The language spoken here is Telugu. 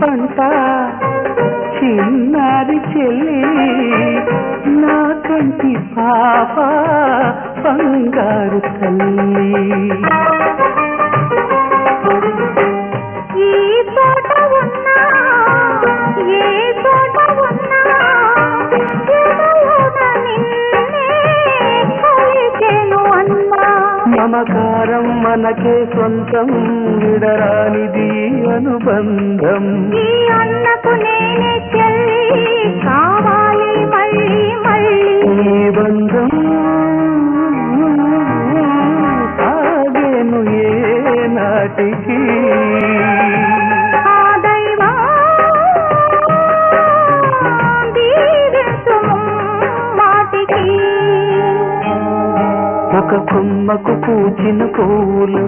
పంట చిన్నారి చెల్లి నా కంటి పాప బంగారు తల్లి. ఈ తోట ఉన్నా ఏ తోట ఉన్నా నిన్నే కొలిచెను అన్నా. మమకారం మనకే సొంతం విడరానిది అనుబంధం. ఈ అన్నకు నేనే చెల్లి కావాలి మళ్ళీ మళ్ళీ. ఈ బంధం సాగేను ఏ నాటికి. ఆ దైవం దీవించుము మాటికి. ఒక కొమ్మకు పూచిన పూలు